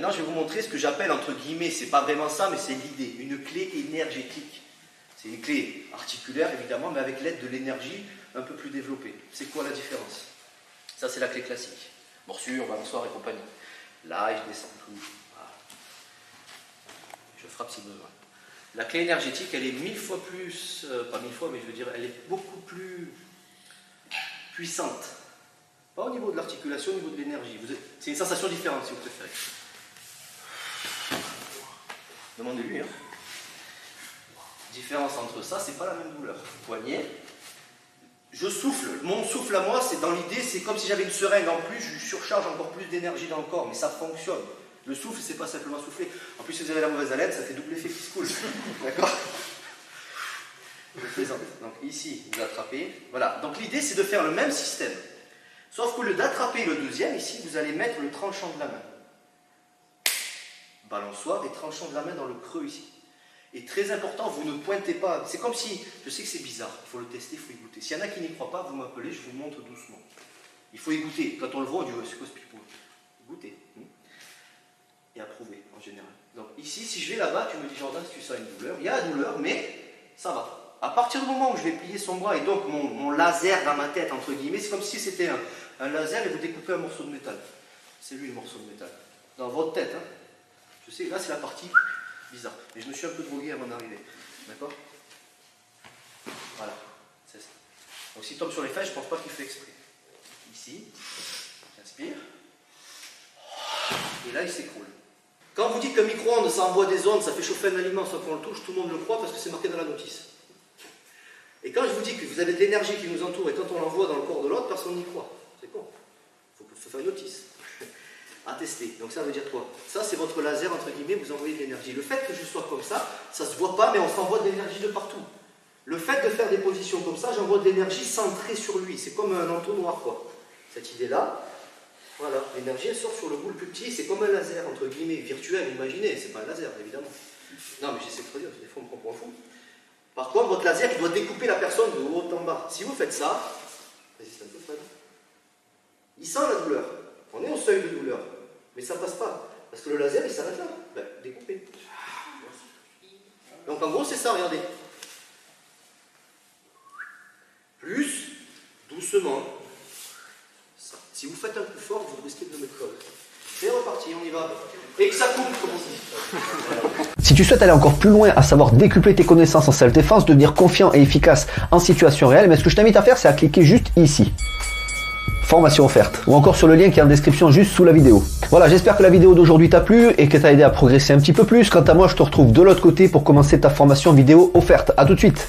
Maintenant, je vais vous montrer ce que j'appelle, entre guillemets, c'est pas vraiment ça, mais c'est l'idée, une clé énergétique. C'est une clé articulaire, évidemment, mais avec l'aide de l'énergie un peu plus développée. C'est quoi la différence? Ça, c'est la clé classique. Morsure, balançoire et compagnie. Là, et je descends tout. Voilà. Je frappe si besoin. La clé énergétique, elle est 1000 fois plus, pas 1000 fois, mais je veux dire, elle est beaucoup plus puissante. Pas au niveau de l'articulation, au niveau de l'énergie. C'est une sensation différente, si vous préférez. Demandez-lui. Hein. Différence entre ça, c'est pas la même douleur. Poignet. Je souffle. Mon souffle à moi, c'est dans l'idée, c'est comme si j'avais une seringue en plus, je surcharge encore plus d'énergie dans le corps, mais ça fonctionne. Le souffle, c'est pas simplement souffler. En plus, si vous avez la mauvaise haleine, ça fait double effet qui se coule. D'accord? Je plaisante. Donc ici, vous attrapez. Voilà. Donc l'idée, c'est de faire le même système. Sauf qu'au lieu d'attraper le deuxième, ici, vous allez mettre le tranchant de la main. Balançoire et tranchant de la main dans le creux ici. Et très important, vous ne pointez pas. C'est comme si, je sais que c'est bizarre, il faut le tester, il faut y goûter. S'il y en a qui n'y croient pas, vous m'appelez, je vous montre doucement. Il faut y goûter. Quand on le voit, on dit, c'est quoi ce pipeau? Goûter. Et approuver, en général. Donc ici, si je vais là-bas, tu me dis, Jordan, si tu sens une douleur, il y a la douleur, mais ça va. À partir du moment où je vais plier son bras, et donc mon laser dans ma tête, entre guillemets, c'est comme si c'était un laser et vous découpez un morceau de métal. C'est lui le morceau de métal. Dans votre tête, hein. Je sais, là c'est la partie bizarre. Mais je me suis un peu drogué avant d'arriver. D'accord? Voilà, c'est ça. Donc s'il tombe sur les fesses, je ne pense pas qu'il fait exprès. Ici, j'inspire. Et là, il s'écroule. Quand vous dites qu'un micro-ondes, ça envoie des ondes, ça fait chauffer un aliment sans qu'on le touche, tout le monde le croit parce que c'est marqué dans la notice. Et quand je vous dis que vous avez de l'énergie qui nous entoure et quand on l'envoie dans le corps de l'autre, personne n'y croit. C'est con. Il faut faire une notice. À tester. Donc ça veut dire quoi? Ça, c'est votre laser, entre guillemets, vous envoyez de l'énergie. Le fait que je sois comme ça ne se voit pas, mais on s'envoie de l'énergie de partout. Le fait de faire des positions comme ça, j'envoie de l'énergie centrée sur lui. C'est comme un entonnoir, quoi. Cette idée-là, voilà, l'énergie, elle sort sur le bout le plus petit, c'est comme un laser, entre guillemets, virtuel, imaginez, c'est pas un laser, évidemment. Non, mais j'essaie de traduire, des fois on me prend pour un fou. Par contre, votre laser, il doit découper la personne de haut en bas. Si vous faites ça, résiste un peu, Fred. Il sent la douleur. On est au seuil de douleur. Mais ça passe pas. Parce que le laser, il s'arrête là. Ben, découpé. Donc en gros, c'est ça, regardez. Plus, doucement. Ça. Si vous faites un coup fort, vous risquez de le mettre colle. C'est reparti, on y va. Et que ça coupe, comme on dit. Si tu souhaites aller encore plus loin, à savoir décupler tes connaissances en self-défense, devenir confiant et efficace en situation réelle, mais ce que je t'invite à faire, c'est à cliquer juste ici. Formation offerte, ou encore sur le lien qui est en description juste sous la vidéo. Voilà, j'espère que la vidéo d'aujourd'hui t'a plu et que t'a aidé à progresser un petit peu plus. Quant à moi, je te retrouve de l'autre côté pour commencer ta formation vidéo offerte. À tout de suite.